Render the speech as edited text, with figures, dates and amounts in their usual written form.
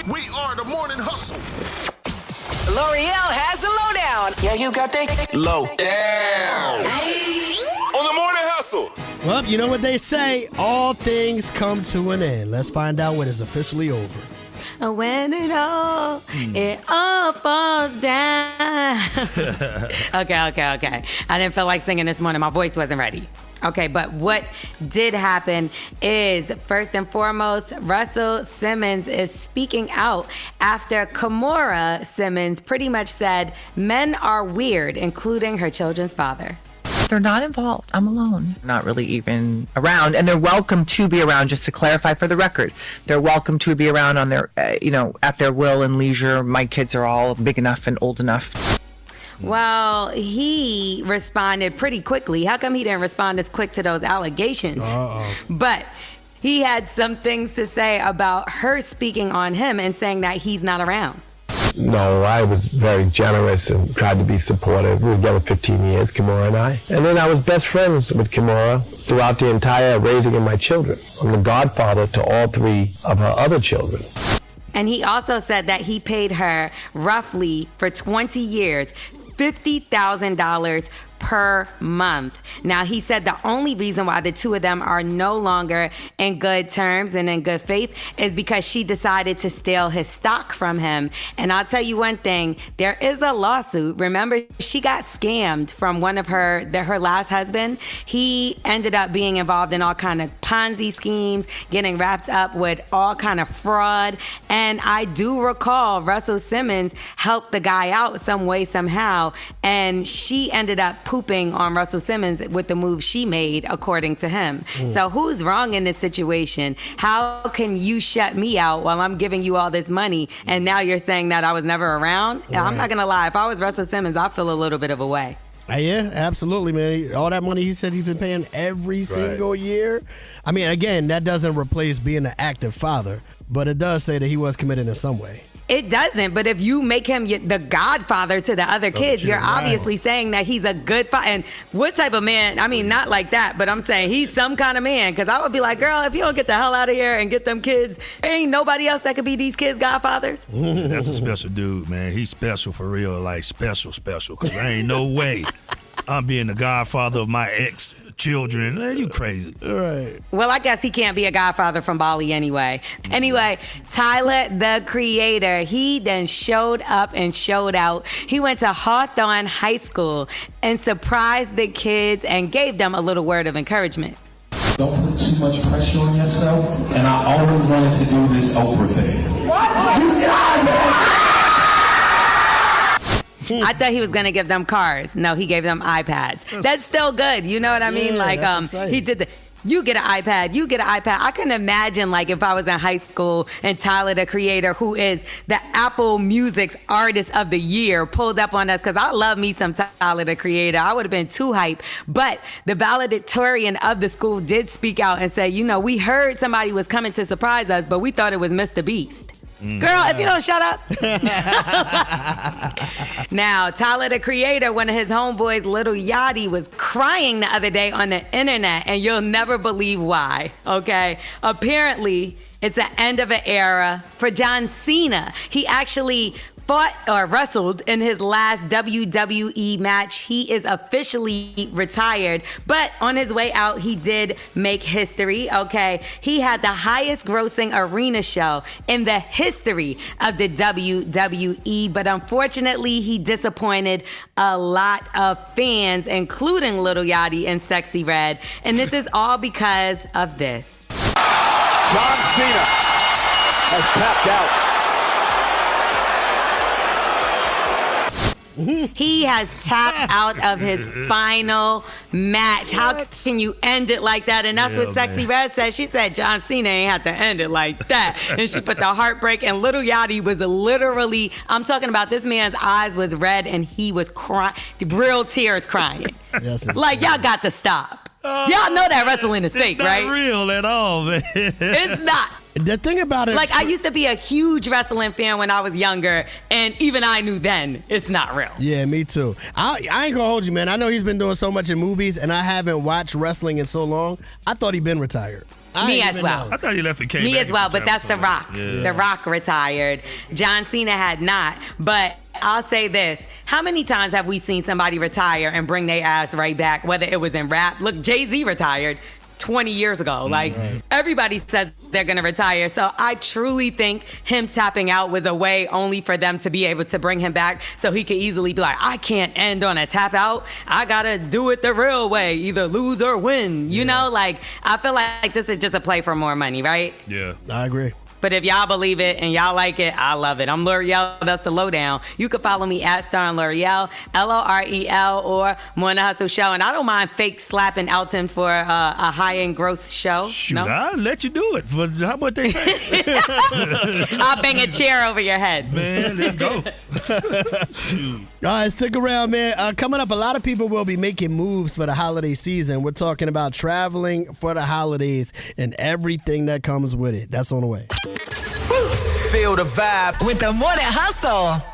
We are the Morning Hustle. L'Oreal has the lowdown. Yeah, you got that Low down. On the Morning Hustle. Well, you know what they say, all things come to an end. Let's find out when it's officially over. When it all falls down. Okay. I didn't feel like singing this morning. My voice wasn't ready. Okay, but what did happen is, first and foremost, Russell Simmons is speaking out after Kimora Simmons pretty much said men are weird, including her children's father. They're not involved. I'm alone. Not really even around. And they're welcome to be around, just to clarify for the record. They're welcome to be around on their, at their will and leisure. My kids are all big enough and old enough. Well, he responded pretty quickly. How come he didn't respond as quick to those allegations? But he had some things to say about her speaking on him and saying that he's not around. No, I was very generous and tried to be supportive. We were together 15 years, Kimora and I. And then I was best friends with Kimora throughout the entire raising of my children. I'm the godfather to all three of her other children. And he also said that he paid her roughly for 20 years, $50,000 per month. Now, he said the only reason why the two of them are no longer in good terms and in good faith is because she decided to steal his stock from him. And I'll tell you one thing, there is a lawsuit. Remember, she got scammed from one of her last husband. He ended up being involved in all kind of Ponzi schemes, getting wrapped up with all kind of fraud. And I do recall Russell Simmons helped the guy out some way, somehow. And she ended up pooping on Russell Simmons with the move she made, according to him. So who's wrong in this situation? How can you shut me out while I'm giving you all this money and now you're saying that I was never around? Right. I'm not going to lie. If I was Russell Simmons, I feel a little bit of a way. Yeah, absolutely, man. All that money he said he's been paying every single year. I mean, again, that doesn't replace being an active father, but it does say that he was committed in some way. It doesn't, but if you make him the godfather to the other kids, you're obviously saying that he's a good father. And what type of man? I mean, not like that, but I'm saying he's some kind of man. Because I would be like, girl, if you don't get the hell out of here and get them kids, there ain't nobody else that could be these kids' godfathers. That's a special dude, man. He's special for real, like special. Because there ain't no way I'm being the godfather of my ex-children. Man, you crazy. All right. Well, I guess he can't be a godfather from Bali anyway. Anyway, Tyler, the Creator, he then showed up and showed out. He went to Hawthorne High School and surprised the kids and gave them a little word of encouragement. Don't put too much pressure on yourself. And I always wanted to do this Oprah thing. What? You got it! I thought he was going to give them cars. No, he gave them iPads. That's still good. You know what I mean? Like, he did you get an iPad, you get an iPad. I can imagine, like, if I was in high school and Tyler, the Creator, who is the Apple Music's Artist of the Year, pulled up on us, because I love me some Tyler, the Creator. I would have been too hype. But the valedictorian of the school did speak out and say, we heard somebody was coming to surprise us, but we thought it was Mr. Beast. Girl, if you don't shut up. Now, Tyler, the Creator, one of his homeboys, Lil Yachty, was crying the other day on the internet, and you'll never believe why, okay? Apparently, it's the end of an era for John Cena. He actually fought or wrestled in his last WWE match. He is officially retired, but on his way out, he did make history, okay? He had the highest grossing arena show in the history of the WWE, but unfortunately, he disappointed a lot of fans, including Lil Yachty and Sexy Red, and this is all because of this. John Cena has tapped out. He has tapped out of his final match. How can you end it like that? And that's what Sexy Red said. She said John Cena ain't have to end it like that. And she put the heartbreak, and Lil Yachty was literally, I'm talking about, this man's eyes was red and he was crying, real tears crying. Like, y'all got to stop. Y'all know that wrestling is fake, right? It's not real at all, man. It's not. The thing about it, like, I used to be a huge wrestling fan when I was younger, and even I knew then it's not real. Yeah, me too. I ain't gonna hold you, man. I know he's been doing so much in movies, and I haven't watched wrestling in so long. I thought he'd been retired. Me as well. I thought he left and came Me back as well, and but that's The Rock. Yeah. The Rock retired. John Cena had not. But I'll say this. How many times have we seen somebody retire and bring their ass right back, whether it was in rap? Look, Jay-Z retired 20 years ago. Like, everybody said they're going to retire. So I truly think him tapping out was a way only for them to be able to bring him back so he could easily be like, I can't end on a tap out. I got to do it the real way, either lose or win. You know, like, I feel like this is just a play for more money, right? Yeah. I agree. But if y'all believe it and y'all like it, I love it. I'm L'Oreal. That's the lowdown. You can follow me at Star and L'Oreal, L-O-R-E-L, or Morning Hustle Show. And I don't mind fake slapping Elton for a high-end gross show. Shoot, No? I'll let you do it for how much they pay. I'll bang a chair over your head. Man, let's go. Shoot. All right, stick around, man. Coming up, a lot of people will be making moves for the holiday season. We're talking about traveling for the holidays and everything that comes with it. That's on the way. Feel the vibe with the Morning Hustle.